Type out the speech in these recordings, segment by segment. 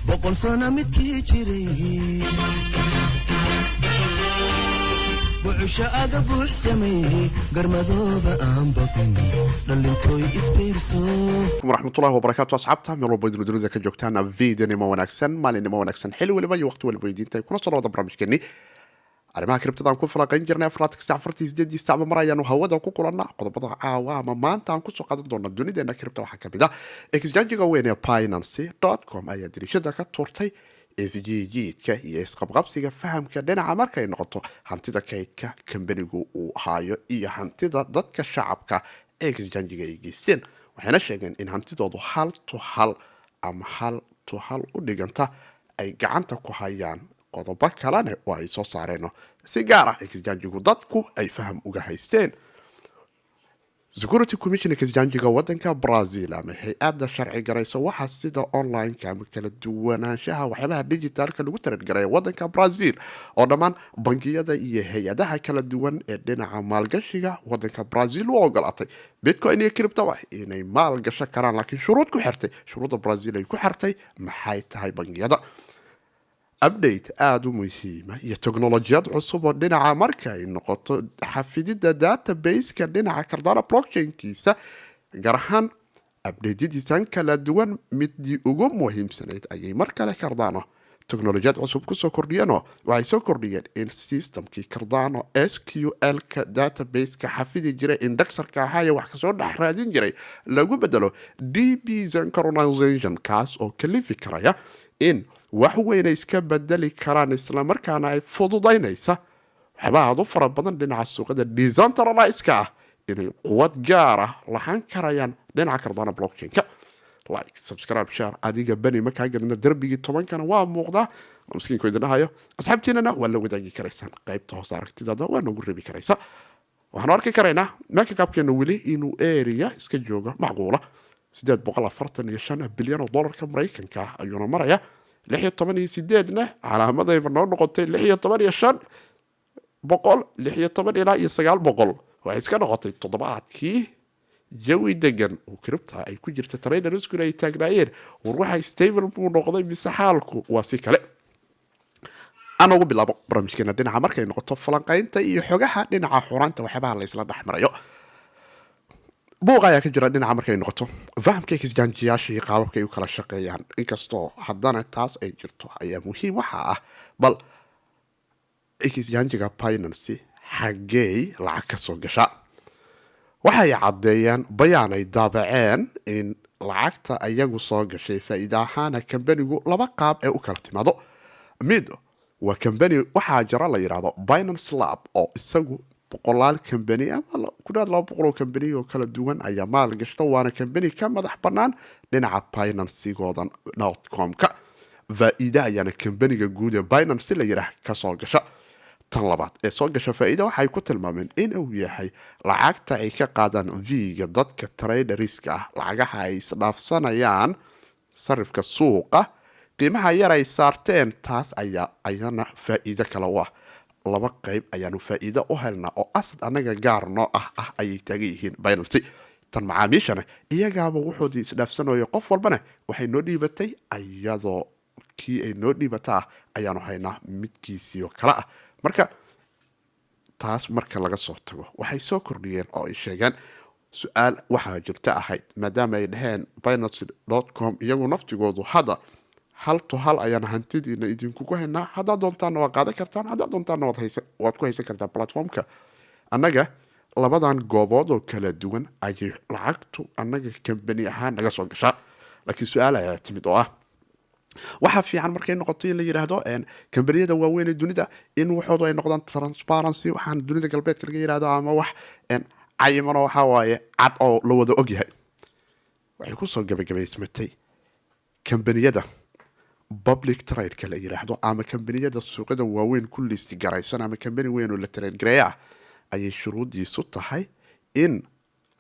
boqol sano midkii jiray buuxsha aga buux sameeyay garmadooba aan baqin dhalintooy isbiirso warahmatullahi wabarakatuh asxaabta meel walba idin dunida ka joogtaan fiidiyonimo wanaagsan maalinimo wanaagsan xilli waliba iyo waqti waliba idinta kuna soo wada barnaamijkeeni arrimaha kriptada aan ku falaqayn jirnay afartii saac mar ayaanu hawada ku kulannaa qodobada caawa ama maanta aan ku soo qaadan doona dunideena kripto waxaa ka mid ah exchange-ga weyn ee Binance.com ayaa dirishada ka turtay isjiidka iyo isqabqabsiga fahamka dhinaca markay noqoto hantida kaydka kambanigu uu haayo iyo hantida dadka shacabka ee exchange-ga ay geysteen waxayna sheegeen in hantidoodu hal to hal u dhiganta ay gacanta ku hayaan qodobo kalena oo ay soo saareen si gaar ah exchange-gu dadku ay faham uga haysteen Security Commission exchange-ga wadanka Brazil ama hay'adda sharci garayso waxa sida online-ka ama kala duwanaanshaha waxyaabaha digital-ka lagu tarangareeyo wadanka Brazil oo dhammaan bangiyada iyo hay'adaha kala duwan ee dhinaca maalgashiga wadanka Brazil u ogolaatay Bitcoin iyo crypto inay maalgasho karaan laakiin shuruuda Brazil ay ku xirtay maxay tahay bangiyada update aad u muhiima iyo teknolojiyad cusub oo dhinaca marka ay noqoto xafidida database-ka dhinaca Cardano blockchain-kiisa gaar ahaan update-diisan kala duwan midii ugu muhiimsanayd ayay mar kale Cardano teknolojiyad cusub ku soo kordhiyeen waxay soo kordhiyeen in systemkii Cardano SQL-ka database-ka xafidi jiray indexer-ka ahaa wax ka soo dhex raadin jiray lagu bedelo DB synchronization kaas oo kalifi karaya in wax weyn iska bedeli karaan isla markaana ay fududaynaysa waxba aad u fara badan dhinaca suuqada decentralized-ka inay quwad gaar ah lahaan karayaan dhinaca Cardano blockchain-ka like subscribe share adiga bani ma ka galina darbigii 10-kana waa muuqda miskiin ku idinahayo asxaabtiinana waa la wadaagi karaysaan qaybta hoos aragtidaada waa nagu reebi karaysa waxaan arki karaynaa marka qaabkeena wali inuu area iska joogo macquula 845 bilyan oo dollarka Mareykanka ayuuna maraya 16 calaamadayba noo noqotay 16 ilaa 900 waxay iska noqotay toddobaadkii jawi degan oo kripta ay ku jirta traders ay taagnaayeen waxa stable buu noqday mise xaalku waa si kale ana ugu bilaabo barnaamijkeena dhinaca markay noqoto falanqaynta iyo xogaha dhinaca xuraanta waxyaabaha la isla dhaxmarayo buuqa ayaa ka jira dhinaca markay noqoto fahamka exchange-yaasha iyo qaababka ay u kala shaqeeyaan inkastoo haddana taas ay jirto ayaa muhiim waxa ah bal exchange-ga Binance xaggee lacag ka soo gasha waxay caddeeyaan bayaan ay daabaceen in lacagta ayagu soo gashay faa'iido ahaan kambanigu laba qaab ee u kala timaado mid waa kambani waxaa jira la yiraahdo Binance Lab oo isagu boqolaal kambani ama ku dhaad 200 kambani oo kala duwan ayaa maal gashta waana kambani ka madax bannaan dhinaca Binance.com-ka faa'iido ayaana kambaniga guud ee Binance la yiraahdo ka soo gasha tan labaad ee soo gasha faa'iido waxay ku tilmaameen in uu yahay lacagta ay ka qaadaan V-ga dadka traderska lacagaha ay isdhaafsanayaan sarifka suuqa qiimaha yar ay saarteen taas ayana faa'iido kale waa laba qayb ayaanu faa'iido u helnaa oo asad anaga gaar noo ah ayay taagan yihiin Binance tan macaamiishana iyagaaba wuxuu isdhaafsanayo qof walbana waxay noo dhiibatay ayadoo kii ay noo dhiibataa ayaanu haynaa midkiisii oo kala ah marka taas marka laga soo tago waxay soo kordhiyeen oo ay sheegeen su'aal waxa jirta ahayd maadaama ay dhaheen Binance.com iyagu naftigoodu hada hal to hal ayaan hantidiina idinku ku haynaa hadda doontaan waa qaadan kartaan hadda doontaan waad ku haysan kartaa platformka annaga labadan goobood oo kala duwan ayay lacagtu annaga company ahaan naga soo gashaa laakiin su'aal ayaa timid oo ah waxa fiican markay noqoto in la yiraahdo kambaniyada waaweyn ee dunida in waxoodu ay noqdaan transparency waxaan dunida galbeedka laga yiraahdo ama wax cayimano waxa waaye cad oo la wada og yahay waxay ku soo gabagabaysmatay kambaniyada public trade-ka la yiraahdo ama kambaniyada suuqyada waaweyn ku listi garaysan ama kambani weyn oo la trade gareeya ayay shuruudiisu tahay in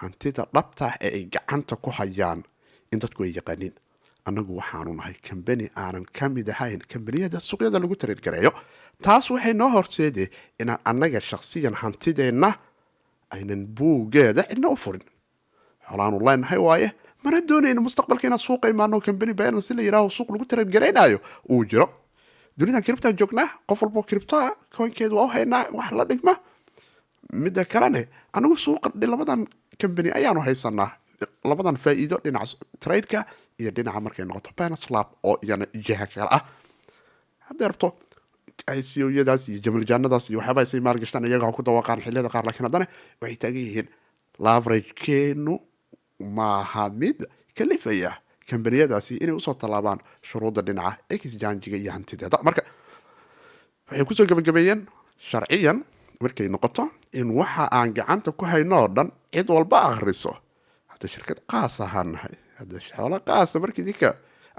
hantida dhabta ee ay gacanta ku hayaan in dadku ay yaqaaniin annagu waxaanu nahay kambani aanan ka mid ahayn kambaniyada suuqyada lagu trade gareeyo taas waxay noo horseeday inaan annaga shakhsiyan hantideenna aynan buugeeda cidna u furin xolaanu leenahay waaye mana doonayno mustaqbalka inaan suuqa imaano company Binance la yiraahdo suuq lagu tarangareynayo uu jiro dunidan crypto joognaa qof walba crypto coinkeedu waa haynaa wax la dhigma midda kalene anigu suuqa labadan company ayaanu haysanaa labadan faa'iido dhinaca trade-ka iyo dhinaca markay noqoto Binance Lab oo iyana jiha kale ah hadda rabto ICO-yadaas iyo jamaljaanadaas iyo waxyaaba ay maalgashtaan iyaga ku dawaqaan xilliyada qaar laakiin haddana waxay taagan yihiin leverage-keenu maaha mid kalifaya kambaniyadaasi inay usoo tallaabaan shuruudda dhinaca exchange-ga iyo hantideeda marka waxay kusoo gabagabeeyeen sharciyan markay noqoto in waxa aan gacanta ku hayno oo dhan cid walba akhriso hadda shirkad qaas ahaan nahay hadda xoolo qaasa markii dinka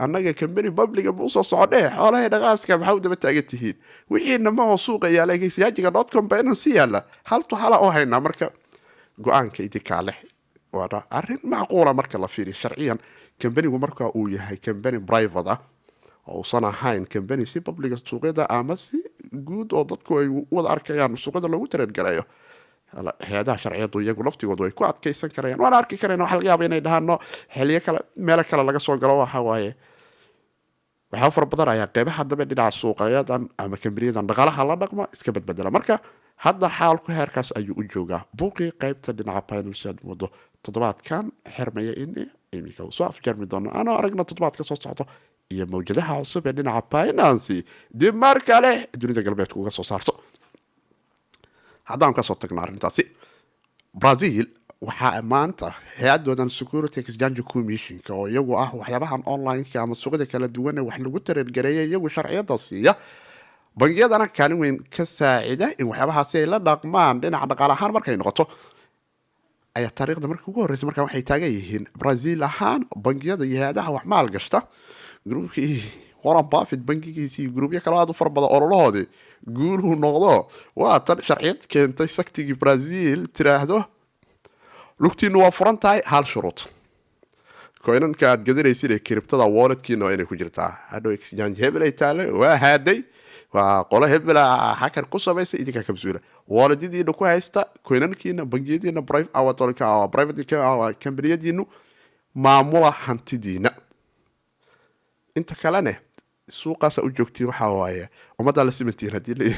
annaga company public ma usoo socdee xoolahay dhaqaaska maxaa u daba taagan tihiin wixiina ma oo suuqa yaala exchange.com Binance yaala haltu hala oo haynaa marka go-aanka idinkaa leh waa arrin macquula marka la fiiriyo sharciyan company-gu marka uu yahay company private ah oo uusan ahayn company si public suuqyada ama si guud oo dadku ay wada arkayaan suuqyada lagu tareergarayo hay'adaha sharciyadu iyagu laftigoodu ay ku adkaysan karayaan waan arki karayna waxa laga yaabaa inay dhahaano xilliyo kale meel kale laga soo galo waxa waaye waxa far badan ayaa qeybaha dambe dhinaca suuqayadan ama kambaniyada dhaqaalaha la dhaqma iska badbadala marka hadda xaalku heerkaas ayuu u joogaa buuqii qaybta dhinaca Binance muddo toddobaadkan xirmaya in iminka soo afjarmi doono ana aragna toddobaadka soo socdo iyo mawjadaha cusub ee dhinaca Binance dib mar kale dunida galbeedka uga soo saarto haddaan ka soo tagno arrintaasi Brazil waxaa maanta hay-adoodan Security Exchange Commission oo iyagu ah waxyaabahan online-ka ama suuqyada kala duwan ee wax lagu tareergareeyay iyagu sharciyada siiya bangiyadana kaalin weyn ka saacida in waxyaabahaasi ay la dhaqmaan dhinaca dhaqaale ahaan markay noqoto ayaa taariikhda markii ugu horreysay markaa waxay taagan yihiin Brazil ahaan bangiyada iyo hay-adaha wax maal gashta groupkii Warren Buffett bangigiisii iyo gruubyo kale aad u fara badan ololahoodii guuluhu noqdo waa tan sharciyad keentay saktigii Brazil tiraahdo lugtiinu waa furan tahay hal shuruud coinanka aad gadanaysid ee cryptada walletkiina waa inay ku jirtaa hadhow exchange hebel ay taale waa haaday waa qolo hebel hacker ku samaysay idinka ka masuula walletdiina ku haysta coinankiina bangiyadiina private kambaniyadiinu maamula hantidiina inta kalene suuqaas u joogtiin waxa waaye umada la simantiin hadii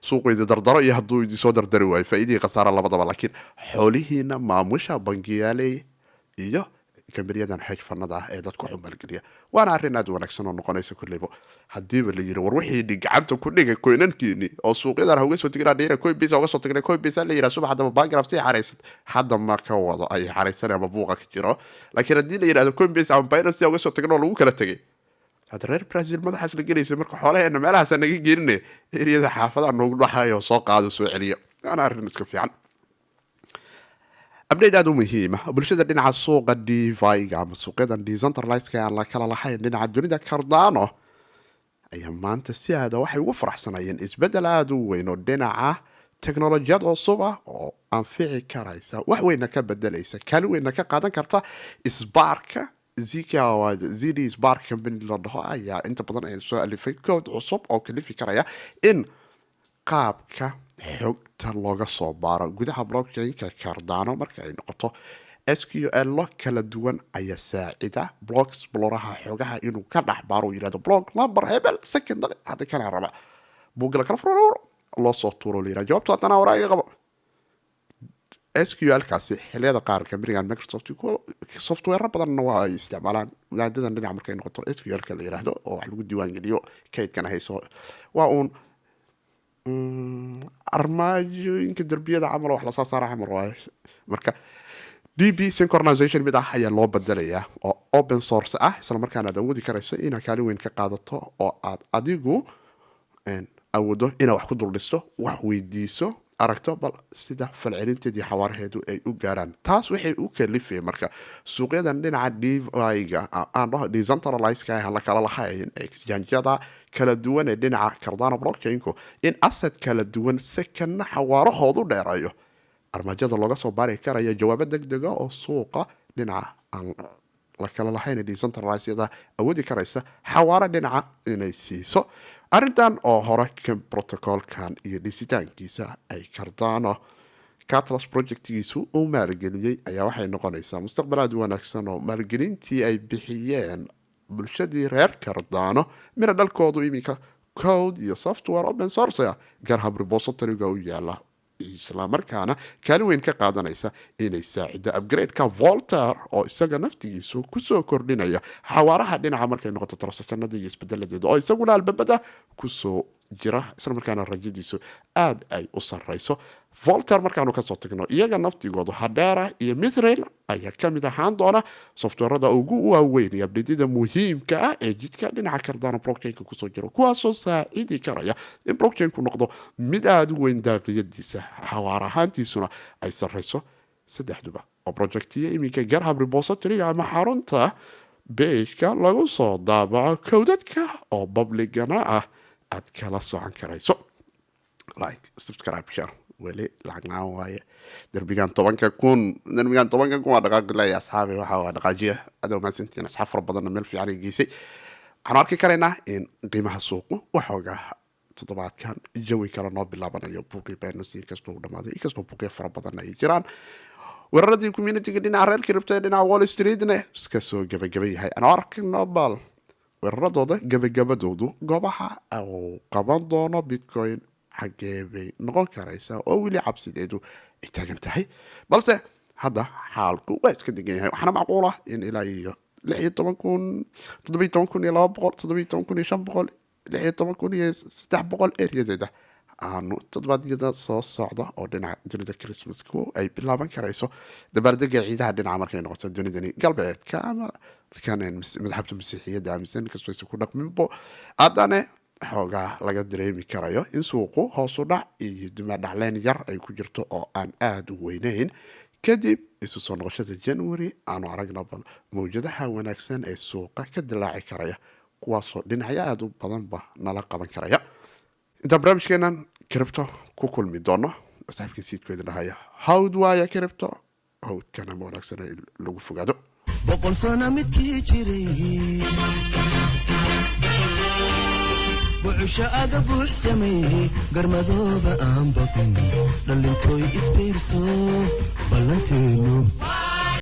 suuqeeda dardaro iyo haduu idin soo dardari waayo faa'iidii khasaara labadaba laakiin xoolihiina maamusha bangiyaaley iyo kambaniyada hedge fundada ee dadku xumaalgeliya waana arrin aad wanaagsan oo noqonaysa kulliba hadii la yiri war wixii gacanta ku dhigay coinankiini oo suuqyada uga soo tignaa dheera Coinbase uga soo tignaa Coinbase la yiraahdo subax hadaba bankruptcy xareysan hadda ma ka wado ay xareysan ama buuqa ka jiro laakiin hadii la yiraahdo Coinbase ama Binance uga soo tignaa lagu kala tagay هذا رير برازيل ما حاس لقيني مركو حوالي انه ما لها سنه جيرني اريد حافظ انه ضحايا وسوق هذا سوعليه انا اعرف نسك في عن ابديت ادو مهمه bulshada dhinaca suuqa DeFi ama suuqyada decentralized ka la kala lahayn dhinaca dunida Cardano ayaa maanta si aad waxay ugu faraxsanayeen isbedel aad u weyn oo dhinaca teknolojiyad cusub ah oo anfici karaysa wax weyn ka bedelaysa kaalin weyn ka qaadan karta isbaarka Zika waa ZD Spark company la dhaho ayaa inta badan ay soo alifay code cusub oo kalifi karaya in qaabka xogta looga soo baaro gudaha blockchain-ka Cardano marka ay noqoto SQL kala duwan ayaa saacida block explorer-ha xogaha inuu ka dhax baaro yiraahdo block number hebel secondary hada kana raba buugla kala furo loo soo tuuro liira jawaabta tan waraaga qabo SQL kaasi xiliyada qaar kambaniyada Microsoft software badan waa ay isticmaalaan maadadan dhinaca markay noqoto SQL ka la yiraahdo oo wax lagu diiwaan geliyo kaydkan hayso waa armaajooyinka darbiyada camal wax la soo saaray camal waaye marka DB synchronization mid ah ayaa loo bedelayaa oo open source ah isla markaana aad awoodi karayso inaad kaalin weyn ka qaadato oo aad adigu awoodo inaad wax ku dul dhisto wax weydiiso aragto bal sida falcelinteedii xawaaraheedu ay u gaaraan taas waxay u kalifay marka suuqyadan dhinaca DeFi-ga aan dhaho decentralized-ka ah la kala lahayn exchange-yada kala duwan ee dhinaca Cardano blockchain-ku in asset kala duwan second xawaarahoodu dheerayo armaajada looga soo baari karayo jawaabo degdeg ah oo suuqa dhinaca aan la kala lahayn decentralized-yada awoodi karaysa xawaare dhinaca inay siiso arrintan oo hore kan protocolkan iyo dhisitaankiisa ay Cardano Catalyst projectigiisu uu maalgeliyey ayaa waxay noqonaysaa mustaqbal aad u wanaagsan oo maalgelintii ay bixiyeen bulshadii reer Cardano mira dhalkoodu iminka code iyo software open source ah GitHub repository-ga u yaala isla markaana kaalin weyn ka qaadanaysa inay saacido upgrade-ka Voltaire oo isaga naftigiisu kusoo kordhinaya xawaaraha dhinaca markay noqoto transactionada iyo isbedeladeeda oo isaguna albabada kusoo jira isla markaana rajadiisu aad ay u sarreyso Voltaire markaanu kasoo tagno iyaga naftigoodu Hadera iyo Mithril ayaa ka mid ahaan doona softwarada ugu waaweyn iyo update-yada muhiimka ah ee jidka dhinaca Cardano blockchain-ka kusoo jira kuwaasoo saacidi karaya in blockchain-ku noqdo mid aad u weyn daaqiyadiisa xawaar ahaantiisuna ay sarreyso saddexduba oo projectiya iminka GitHub repository ama xarunta page-ka lagu soo daabaco codadka oo publicana ah aad kala socon karayso like subscribe share weli lacagna waaye darbigan 10,000 waa dhaqaaq ilaa asxaabi waxa waa dhaqaajiya adow ma santiin asxaab fara badan meel fiican ay geysay waxaan arki karaynaa in qiimaha suuqu waxooga toddobaadkan jawi kale noo bilaabanayo buuqii beenasi kastoo dhamaaday inkastoo buuqii fara badan ay jiraan weeraradii community-ga dhinaca reer crypto dhinaca Wall Street-na iska soo gabagabeeyay aan arkino bal weeraradooda gabagabadoodu goobaha oo qaban doono Bitcoin xagee bay noqon karaysaa oo weli cabsideedu ay taagan tahay balse hadda xaalku waa iska degan yahay waxaana macquul ah in ilaa iyo 16,200 eriyadeeda aanu toddobaadiyada soo socda oo dhinaca dunida Christmasku ay bilaaban karayso dabaaldega ciidaha dhinaca markay noqoto dunidani galbeedka ama kaneen madhabta masiixiyadda aaminsan kastoo ay ku dhaqminbo haddana xoogaa laga dareemi karayo in suuqu hoos u dhac iyo dima dhacleen yar ay ku jirto oo aan aad u weynayn kadib isu soo noqoshada January aanu aragna bal mawjadaha wanaagsan ee suuqa ka dilaaci karaya kuwaasoo dhinacyo aad u badanba nala qaban karaya inta barnaamijkeenan crypto ku kulmi doono saaxiibkii siidkooda dhahaya hawd waaya crypto hawdkana ma wanaagsan lagu fogaado boqol sano midkii jiray buuxsha aga buuxsameeyey garmadooba aan baqin dhalintooy isbiirso ballanteenu